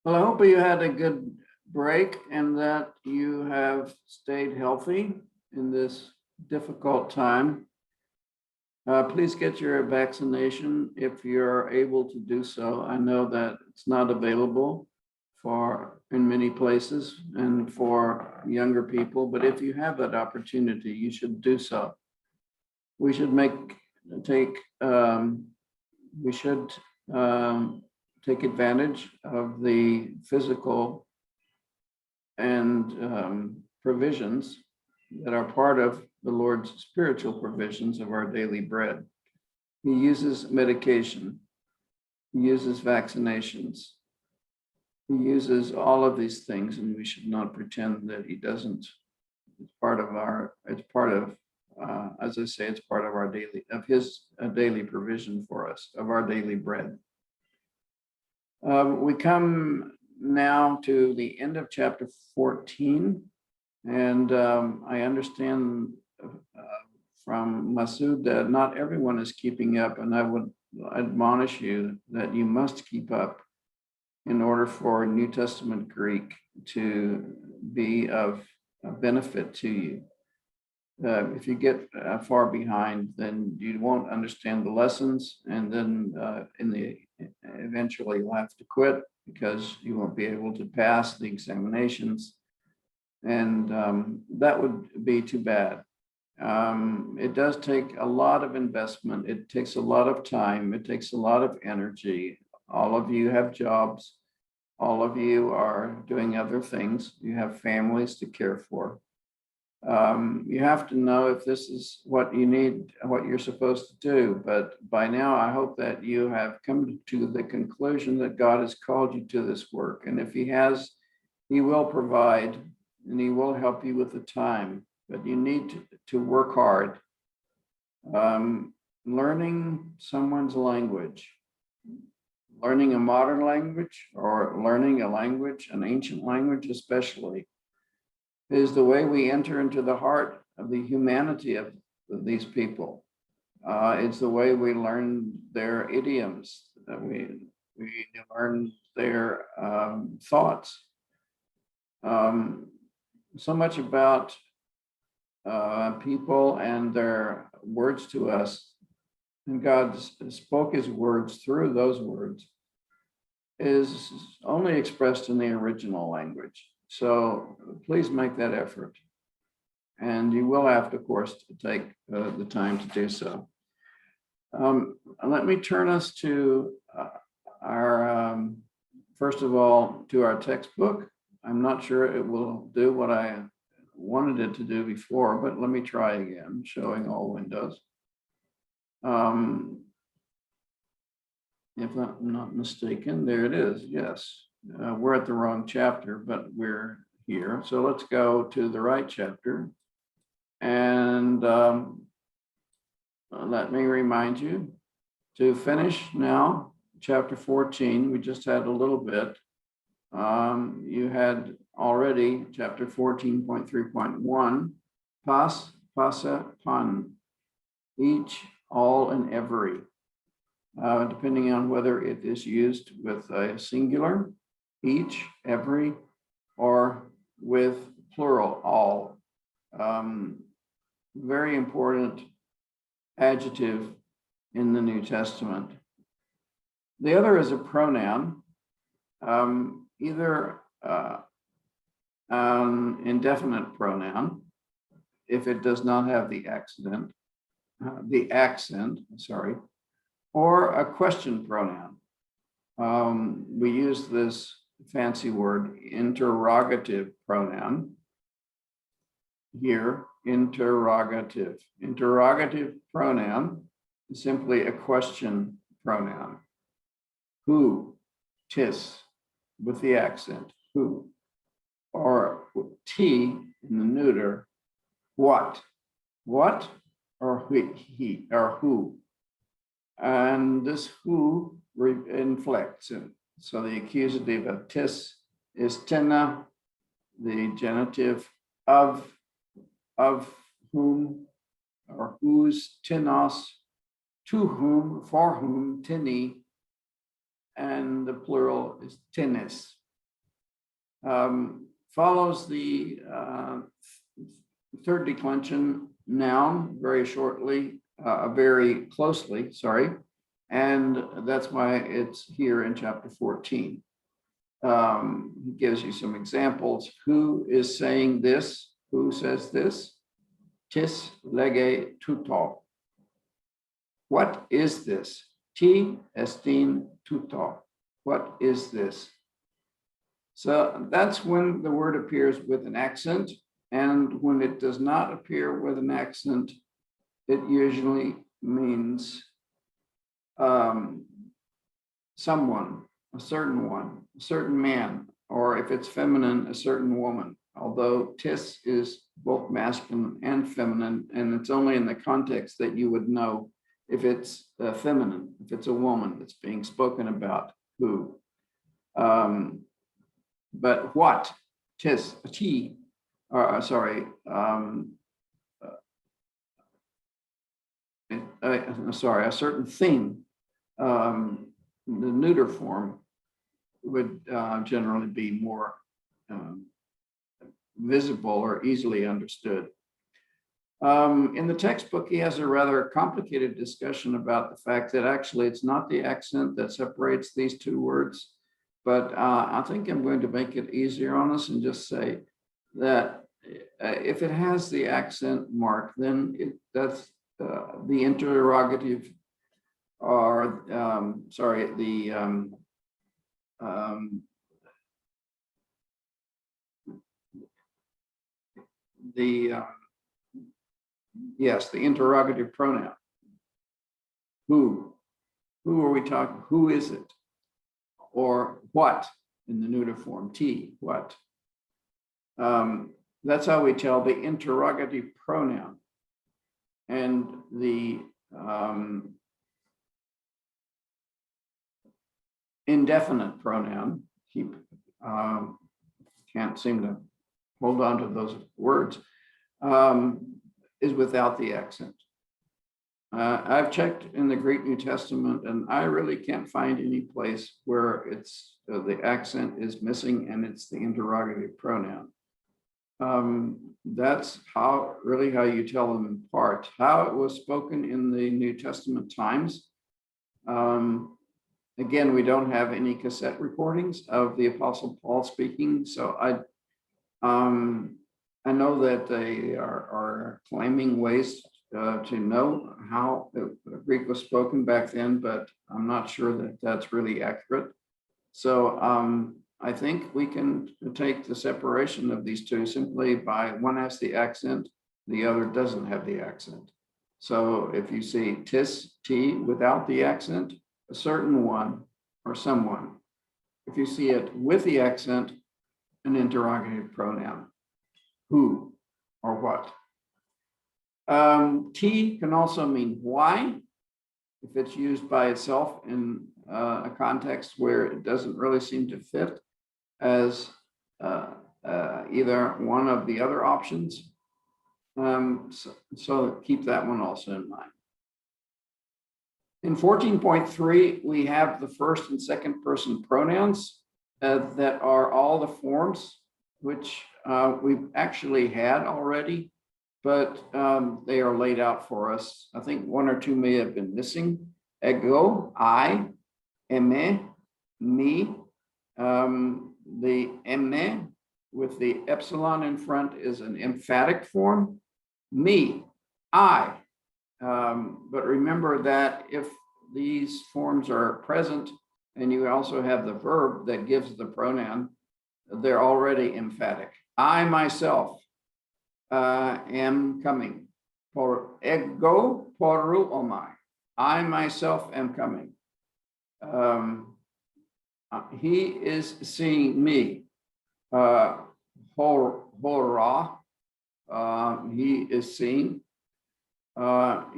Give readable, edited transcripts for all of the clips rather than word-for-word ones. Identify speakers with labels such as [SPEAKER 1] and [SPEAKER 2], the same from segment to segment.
[SPEAKER 1] Well, I hope you had a good break and that you have stayed healthy in this difficult time. Please get your vaccination if you're able to do so. I know that it's not available for in many places and for younger people, but if you have that opportunity, you should do so. We should take we should take advantage of the physical and provisions that are part of the Lord's spiritual provisions of our daily bread. He uses medication, he uses vaccinations, he uses all of these things, and we should not pretend that he doesn't. It's part of, as I say, it's part of his daily provision for us, of our daily bread. We come now to the end of chapter 14, and I understand from Masood that not everyone is keeping up, and I would admonish you that you must keep up in order for New Testament Greek to be of benefit to you. If you get far behind, then you won't understand the lessons, and then eventually you'll have to quit because you won't be able to pass the examinations, and that would be too bad. It does take a lot of investment. It takes a lot of time. It takes a lot of energy. All of you have jobs. All of you are doing other things. You have families to care for. You have to know if this is what you need, what you're supposed to do. But by now, I hope that you have come to the conclusion that God has called you to this work. And if He has, He will provide and He will help you with the time. But you need to work hard. Learning someone's language, learning a modern language or learning a language, an ancient language especially, is the way we enter into the heart of the humanity of these people. It's the way we learn their idioms, we learn their thoughts. So much about people and their words to us, and God spoke His words through those words, is only expressed in the original language. So please make that effort. And you will have to, of course, to take the time to do so. Let me turn us to first of all, to our textbook. I'm not sure it will do what I wanted it to do before, but let me try again, showing all windows. If I'm not mistaken, there it is, yes. We're at the wrong chapter, but we're here. So let's go to the right chapter. And let me remind you to finish now, chapter 14. We just had a little bit. You had already chapter 14.3.1, pasa, pan, each, all, and every. Depending on whether it is used with a singular, each, every, or with plural, all. Very important adjective in the New Testament. The other is a pronoun, either an indefinite pronoun, if it does not have the accent, or a question pronoun. We use this fancy word, interrogative pronoun. Here, interrogative. Interrogative pronoun is simply a question pronoun. Who, tis, with the accent, who. Or T in the neuter, what. What, or he, or who. And this who inflects it. So the accusative of tis is tena, the genitive of whom, or whose, tenos, to whom, for whom, tini, and the plural is tenis. follows the third declension noun very shortly, very closely, sorry. And that's why it's here in chapter 14. He gives you some examples. Who is saying this? Who says this? Tis lege tuto. What is this? Ti estin tuto. What is this? So that's when the word appears with an accent. And when it does not appear with an accent, it usually means someone, a certain man, or if it's feminine, a certain woman. Although tis is both masculine and feminine, and it's only in the context that you would know if it's feminine, if it's a woman that's being spoken about, who. But what? Tis, ti, sorry, sorry, a certain thing. The neuter form would generally be more visible or easily understood. In the textbook, he has a rather complicated discussion about the fact that actually it's not the accent that separates these two words, but I think I'm going to make it easier on us and just say that if it has the accent mark, then that's the interrogative, or sorry, yes, the interrogative pronoun. Who? Who are we talking? Who is it? Or what in the neuter form? T. What? That's how we tell the interrogative pronoun. And the indefinite pronoun, can't seem to hold on to those words, is without the accent. I've checked in the Greek New Testament, and I really can't find any place where it's the accent is missing and it's the interrogative pronoun. That's how you tell them in part. How it was spoken in the New Testament times. Again, we don't have any cassette recordings of the Apostle Paul speaking, so I know that they are claiming ways to know how the Greek was spoken back then, but I'm not sure that that's really accurate. So I think we can take the separation of these two simply by one has the accent, the other doesn't have the accent. So if you see tis, t without the accent, a certain one or someone. If you see it with the accent, an interrogative pronoun. Who or what? T can also mean why, if it's used by itself in a context where it doesn't really seem to fit as either one of the other options. So keep that one also in mind. In 14.3, we have the first and second person pronouns that are all the forms, which we've actually had already, but they are laid out for us. I think one or two may have been missing. Ego, I, eme, me. The eme with the epsilon in front is an emphatic form. Me, I. But remember that if these forms are present and you also have the verb that gives the pronoun, they're already emphatic. I myself am coming. Por ego poru omai. I myself am coming. He is seeing me. Hora. He is seeing.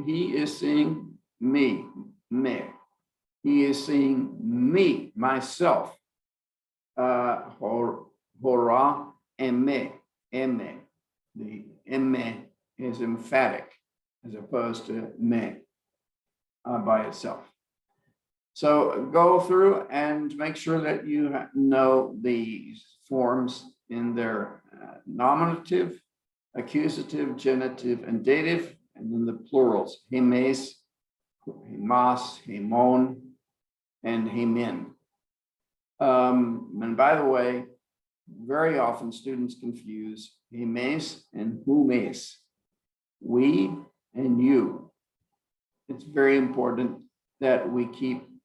[SPEAKER 1] He is seeing me. Me. He is seeing me, myself. Hora eme. Eme. The eme is emphatic as opposed to me by itself. So go through and make sure that you know the forms in their nominative, accusative, genitive, and dative, and then the plurals, hemes, hemas, hemon, and hemin. And by the way, very often students confuse hemes and humes, we and you. It's very important that we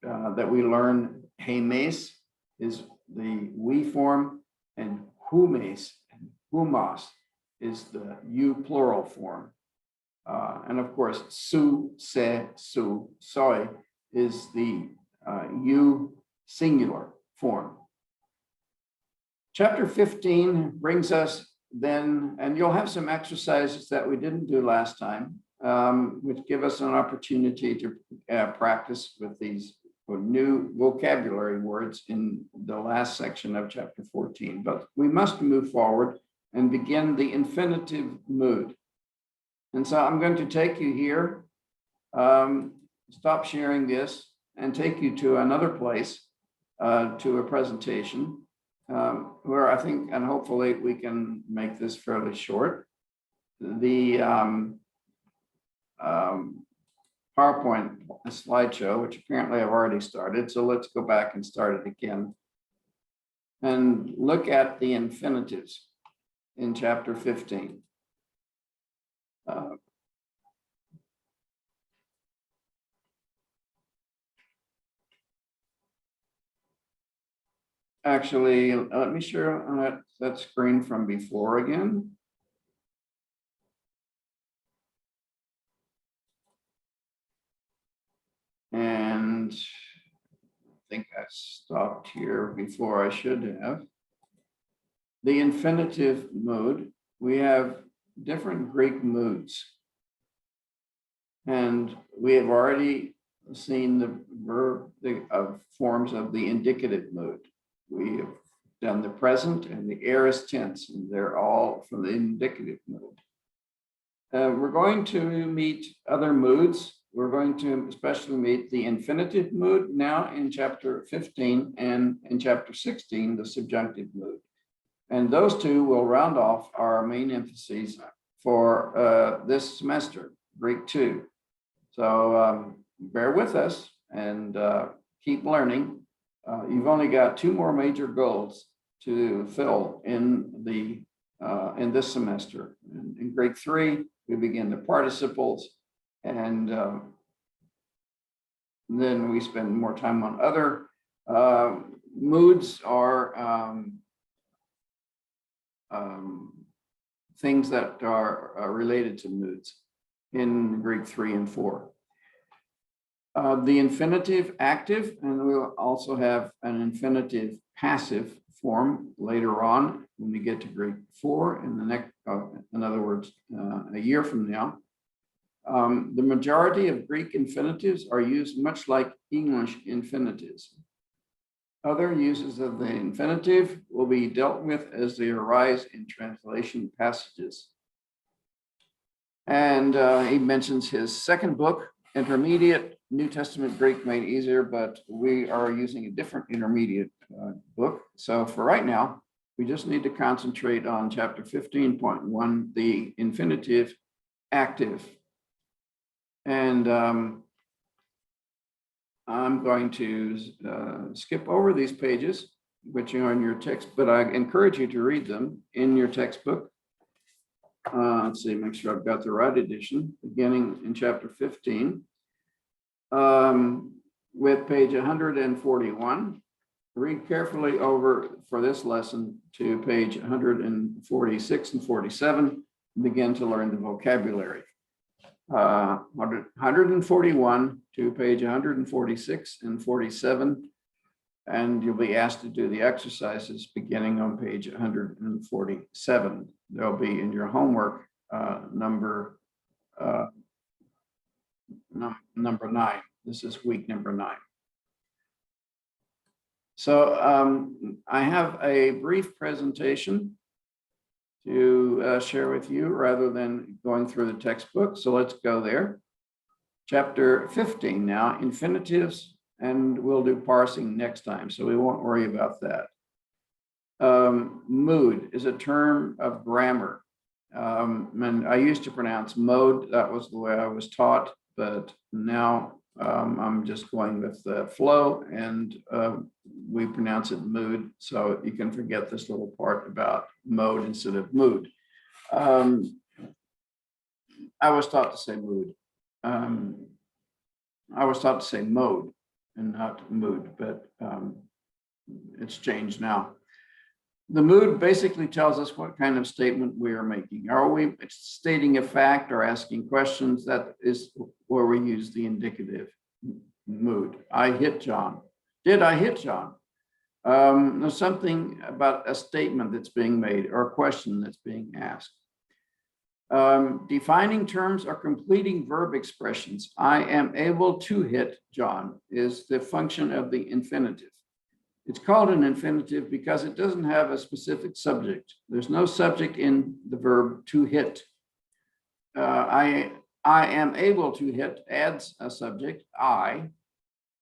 [SPEAKER 1] that we learn hemes is the we form, and humes and humas is the you plural form. And of course, su, se, su, soy is the you singular form. Chapter 15 brings us then, and you'll have some exercises that we didn't do last time, which give us an opportunity to practice with these new vocabulary words in the last section of chapter 14. But we must move forward and begin the infinitive mood. And so I'm going to take you here, stop sharing this, and take you to another place, to a presentation where I think, and hopefully we can make this fairly short. The PowerPoint slideshow, which apparently I've already started. So let's go back and start it again and look at the infinitives in chapter 15. Actually, let me share that screen from before again. And I think I stopped here before I should have. The infinitive mood, we have different Greek moods. And we have already seen the verb of forms of the indicative mood. We have done the present and the aorist tense, and they're all from the indicative mood. We're going to meet other moods. We're going to especially meet the infinitive mood now in chapter 15, and in chapter 16, the subjunctive mood. And those two will round off our main emphases for this semester, Greek 2. So bear with us and keep learning. You've only got 2 more major goals to fill in this semester. In Greek 3, we begin the participles, and then we spend more time on other moods are things that are related to moods in Greek 3 and 4. The infinitive active, and we'll also have an infinitive passive form later on when we get to Greek 4 in the next, in other words, a year from now. The majority of Greek infinitives are used much like English infinitives. Other uses of the infinitive will be dealt with as they arise in translation passages. And he mentions his second book, Intermediate New Testament Greek Made Easier, but we are using a different intermediate book. So for right now, we just need to concentrate on chapter 15.1, the infinitive active. And I'm going to skip over these pages, which are in your text, but I encourage you to read them in your textbook. Let's see, make sure I've got the right edition, beginning in chapter 15 with page 141. Read carefully over for this lesson to page 146 and 47, and begin to learn the vocabulary. 141 to page 146 and 47, and you'll be asked to do the exercises beginning on page 147. They'll be in your homework number 9. This is week number 9. So I have a brief presentation to share with you rather than going through the textbook. So let's go there. Chapter 15 now, infinitives, and we'll do parsing next time, so we won't worry about that. Mood is a term of grammar. And I used to pronounce mode. That was the way I was taught, but now I'm just going with the flow, and we pronounce it mood. So you can forget this little part about mode instead of mood. I was taught to say mood. I was taught to say mode and not mood, but it's changed now. The mood basically tells us what kind of statement we are making. Are we stating a fact or asking questions? That is where we use the indicative mood. I hit John. Did I hit John? There's something about a statement that's being made or a question that's being asked. Defining terms or completing verb expressions. I am able to hit John is the function of the infinitive. It's called an infinitive because it doesn't have a specific subject. There's no subject in the verb to hit. I am able to hit adds a subject, I,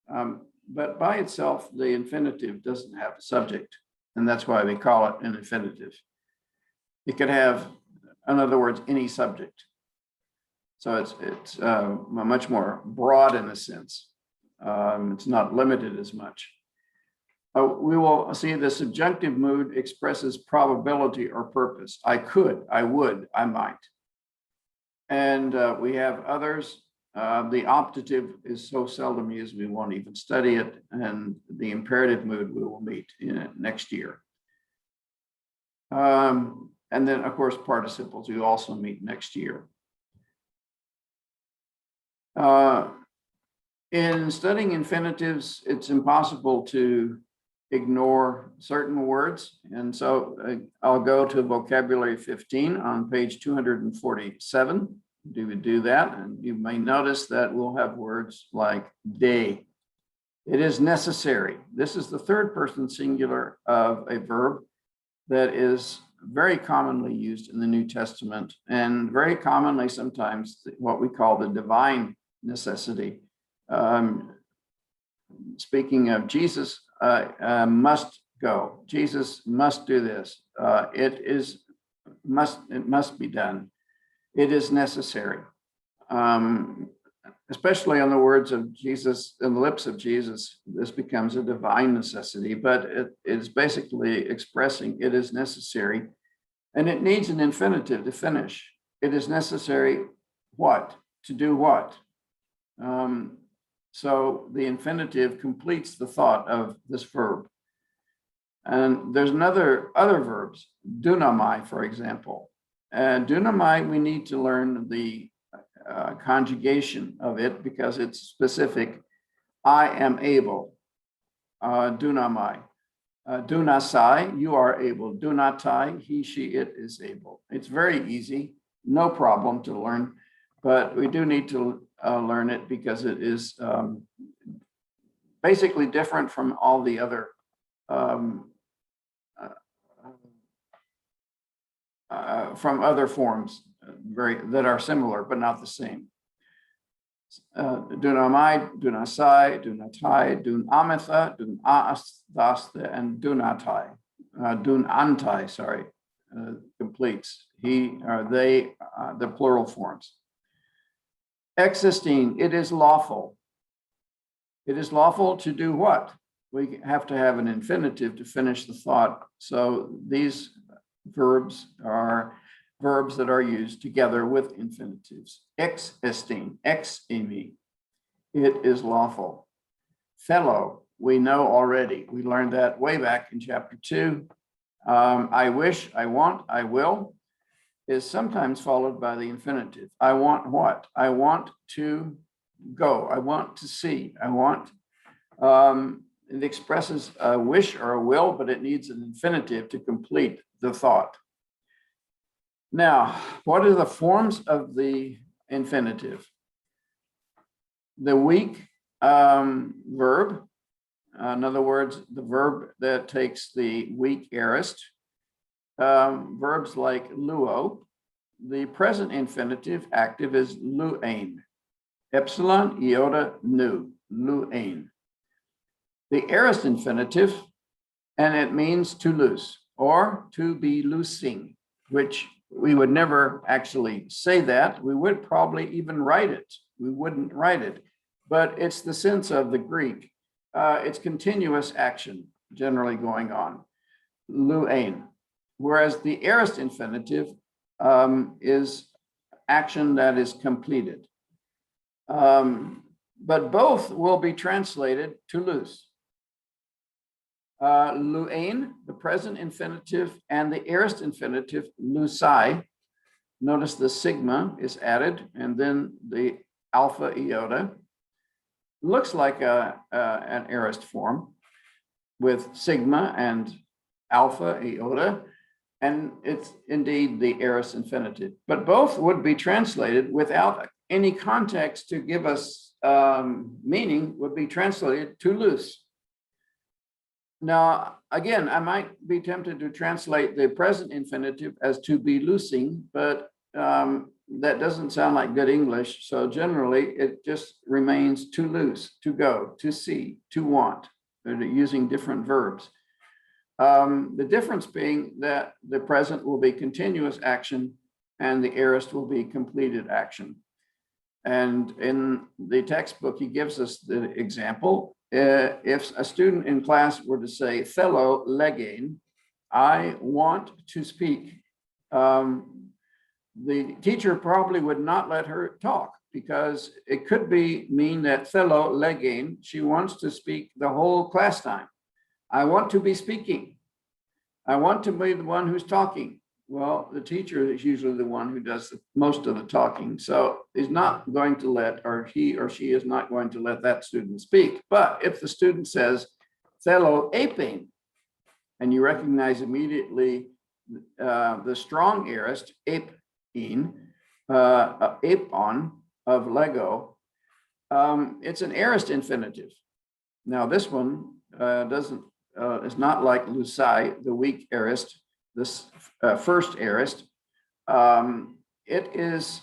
[SPEAKER 1] but by itself, the infinitive doesn't have a subject, and that's why we call it an infinitive. It could have, in other words, any subject. So it's much more broad in a sense. It's not limited as much. We will see the subjunctive mood expresses probability or purpose. I could, I would, I might. And we have others. The optative is so seldom used, we won't even study it. And the imperative mood we will meet in it next year. And then, of course, participles we also meet next year. In studying infinitives, it's impossible to ignore certain words. And so I'll go to vocabulary 15 on page 247. Do that. And you may notice that we'll have words like day. It is necessary. This is the third person singular of a verb that is very commonly used in the New Testament, and very commonly sometimes what we call the divine necessity. Speaking of Jesus, must go. Jesus must do this. It must be done. It is necessary. Especially on the words of Jesus, in the lips of Jesus, this becomes a divine necessity, but it is basically expressing it is necessary, and it needs an infinitive to finish. It is necessary what? To do what? So the infinitive completes the thought of this verb. And there's other verbs, dunamai, for example. Dunamai, we need to learn the conjugation of it because it's specific. I am able, dunamai. Dunasai, you are able. Dunatai, he, she, it is able. It's very easy, no problem to learn, but we do need to learn it because it is basically different from all the other from other forms that are similar but not the same. Dunamai, dunasai, dunatai, dunamitha, dunastaste, and dunatai. Dunantai, sorry, completes. He or they, the plural forms. Existing, it is lawful. It is lawful to do what? We have to have an infinitive to finish the thought. So these verbs are verbs that are used together with infinitives. Existing, ex imi, it is lawful. Fellow, we know already. We learned that way back in chapter 2. I wish, I want, I will is sometimes followed by the infinitive. I want what? I want to go. I want to see. I want. It expresses a wish or a will, but it needs an infinitive to complete the thought. Now, what are the forms of the infinitive? The weak verb, in other words, the verb that takes the weak aorist, verbs like luo. The present infinitive active is luain. Epsilon, iota, nu, luain. The aorist infinitive, and it means to lose. or to be loosing, which we would never actually say that. We would probably even write it. We wouldn't write it, but it's the sense of the Greek. It's continuous action generally going on, luein, whereas the aorist infinitive is action that is completed. But both will be translated to loose. Luein, the present infinitive, and the aorist infinitive, lusai. Notice the sigma is added, and then the alpha iota. Looks like an aorist form with sigma and alpha iota, and it's indeed the aorist infinitive. But both would be translated without any context to give us meaning, would be translated to loose. Now, again, I might be tempted to translate the present infinitive as to be loosing, but that doesn't sound like good English. So generally, it just remains to loose, to go, to see, to want. They're using different verbs. The difference being that the present will be continuous action and the aorist will be completed action. And in the textbook, he gives us the example. If a student in class were to say, "Fellow legain, I want to speak," the teacher probably would not let her talk, because it could mean that fellow legain, she wants to speak the whole class time. I want to be speaking. I want to be the one who's talking. Well, the teacher is usually the one who does most of the talking. So he's not going to let, or he or she is not going to let that student speak. But if the student says, "Fellow apein," and you recognize immediately the strong aorist, apein, apon of Lego, it's an aorist infinitive. Now this one is not like lusai, the weak aorist, this first aorist. It is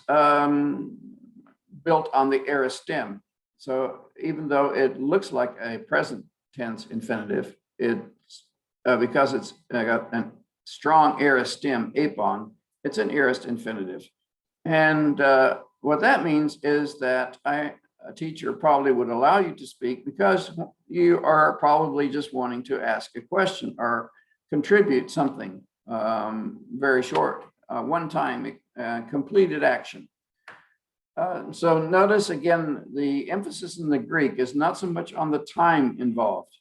[SPEAKER 1] built on the aorist stem. So even though it looks like a present tense infinitive, it's because it's got a strong aorist stem, apon, it's an aorist infinitive. And what that means is that a teacher probably would allow you to speak because you are probably just wanting to ask a question or contribute something very short, one time, completed action. So notice again, the emphasis in the Greek is not so much on the time involved,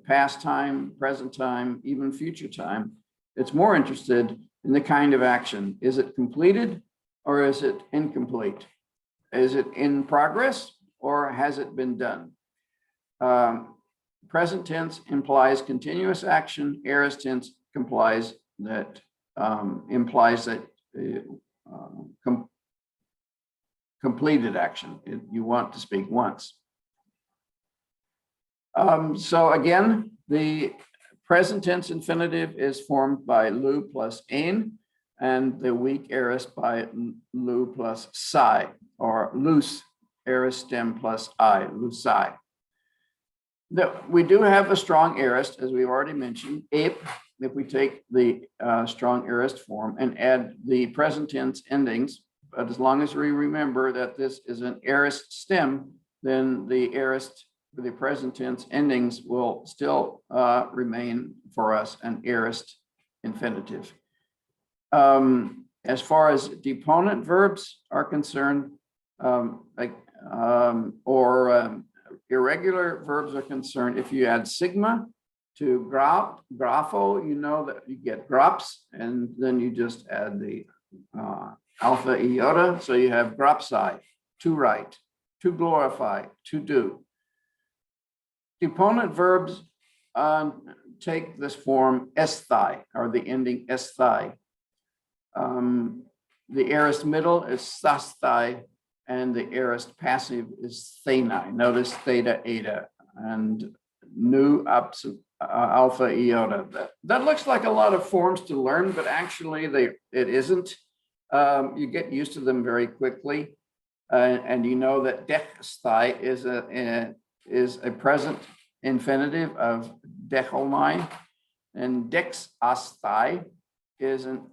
[SPEAKER 1] past time, present time, even future time. It's more interested in the kind of action. Is it completed or is it incomplete? Is it in progress or has it been done? Present tense implies continuous action. Aorist tense implies that completed action. You want to speak once. So again, the present tense infinitive is formed by lu plus ein, and the weak aorist by lu plus psi, or loose aorist stem plus I, lusai. We do have a strong aorist, as we've already mentioned, ape. If we take the strong aorist form and add the present tense endings, but as long as we remember that this is an aorist stem, then the aorist, the present tense endings will still remain for us an aorist infinitive. As far as deponent verbs are concerned, irregular verbs are concerned, if you add sigma to grapho, you know that you get grops, and then you just add the alpha iota. So you have gropsai, to write, to glorify, to do. Deponent verbs take this form esthai, or the ending esthai. The aorist middle is sasthai, and the aorist passive is thenai. Notice theta, eta, and nu alpha iota. That looks like a lot of forms to learn, but actually it isn't. You get used to them very quickly, and you know that dechsthai is a present infinitive of decholmai, And dex asthai is an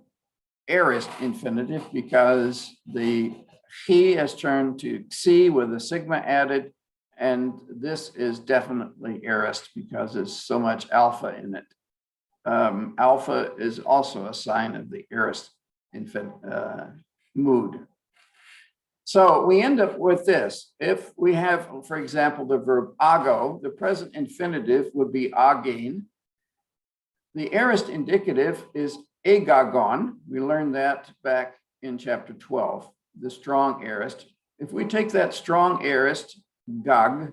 [SPEAKER 1] aorist infinitive because the he has turned to xi with a sigma added, and this is definitely aorist because there's so much alpha in it. Alpha is also a sign of the aorist mood. So we end up with this. If we have, for example, the verb ago, the present infinitive would be again. The aorist indicative is agagon. We learned that back in chapter 12, the strong aorist. If we take that strong aorist, gag,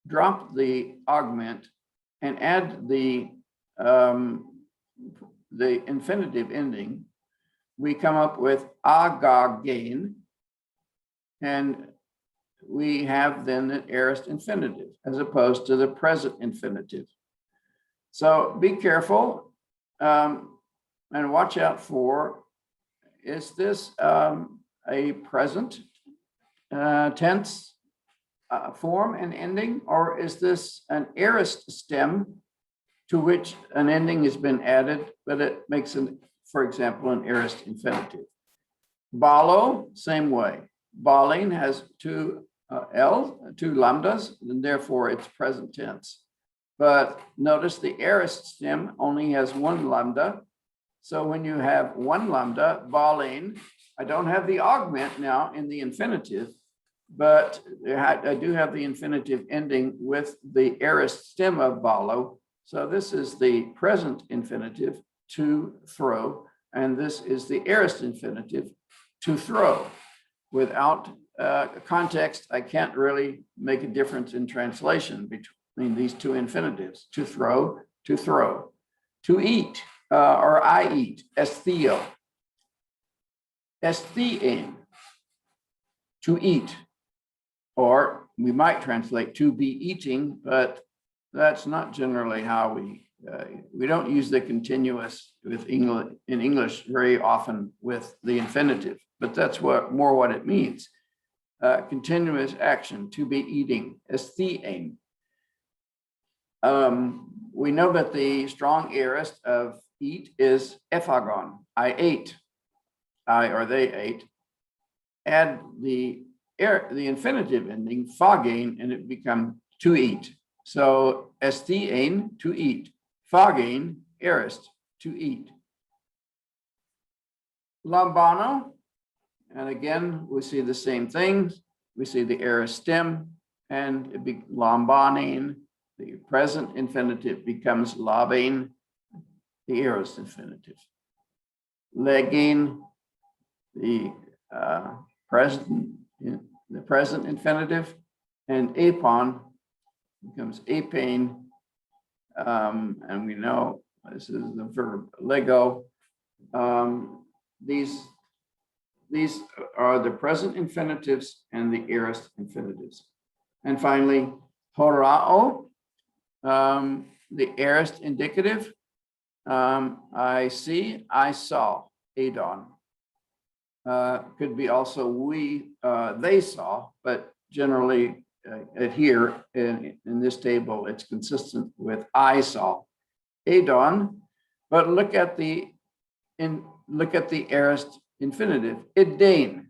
[SPEAKER 1] drop the augment, and add the infinitive ending, we come up with agagain, and we have then an aorist infinitive as opposed to the present infinitive. So be careful and watch out for, is this a present tense form and ending, or is this an aorist stem to which an ending has been added, but it makes it, for example, an aorist infinitive? Balo, same way. Baling has two lambdas, and therefore it's present tense. But notice the aorist stem only has one lambda. So when you have one lambda, baling, I don't have the augment now in the infinitive, but I do have the infinitive ending with the aorist stem of balo. So this is the present infinitive, to throw, and this is the aorist infinitive, to throw. Without context, I can't really make a difference in translation between these two infinitives: to throw, to eat, or I eat, estheo, esthein, to eat, or we might translate to be eating, but that's not generally how we don't use the continuous with English in English very often with the infinitive, but that's what it means. Continuous action, to be eating, esthein. We know that the strong aorist of eat is ephagon. I ate, or they ate. Add the infinitive ending, phagain, and it becomes to eat. So esthein, to eat. Phagain, aorist, to eat. Lambano, and again, we see the same things. We see the aorist stem, and it be lambanin. The present infinitive becomes labain, the aorist infinitive. Legain, the present infinitive, and apon becomes apain, and we know this is the verb lego. These are the present infinitives and the aorist infinitives. And finally, horao, the aorist indicative. I see, I saw, adon. Could be also they saw, but generally here in this table, it's consistent with I saw, adon. But look at the aorist infinitive, iddain.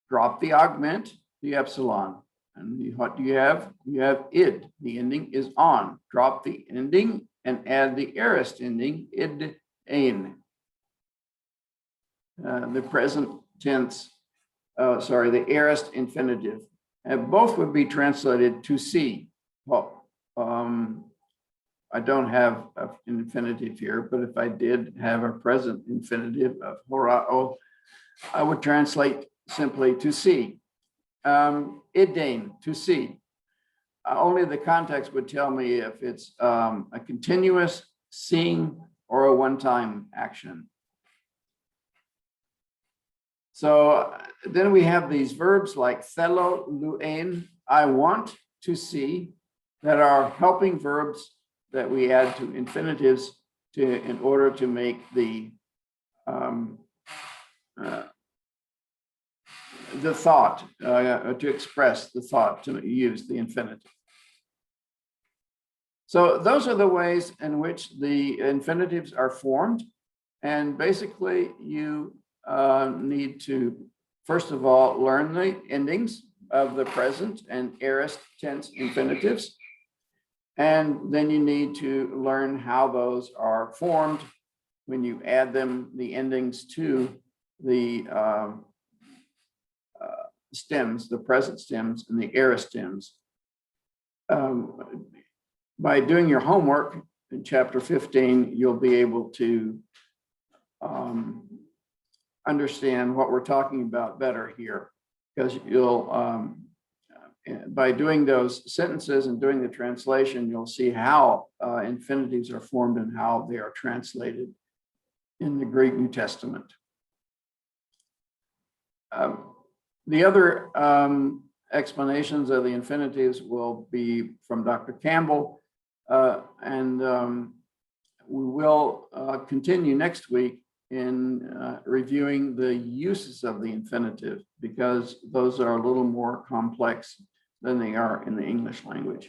[SPEAKER 1] Drop the augment, the epsilon. And what do you have? You have id. The ending is on. Drop the ending and add the aorist ending, iddain. The present tense, the aorist infinitive. And both would be translated to see. Well, I don't have an infinitive here, but if I did have a present infinitive of horao, I would translate simply to see. Iddain, to see. Only the context would tell me if it's a continuous seeing or a one-time action. So then we have these verbs like thelo, luein, I want to see, that are helping verbs that we add to infinitives in order to make the thought, to express the thought, to use the infinitive. So those are the ways in which the infinitives are formed. And basically, you need to, first of all, learn the endings of the present and aorist tense infinitives. And then you need to learn how those are formed when you add them, the endings to the stems, the present stems and the aorist stems. By doing your homework in chapter 15, you'll be able to understand what we're talking about better here, because you'll, by doing those sentences and doing the translation, you'll see how infinitives are formed and how they are translated in the Greek New Testament. The other explanations of the infinitives will be from Dr. Campbell, and we will continue next week in reviewing the uses of the infinitive, because those are a little more complex than they are in the English language.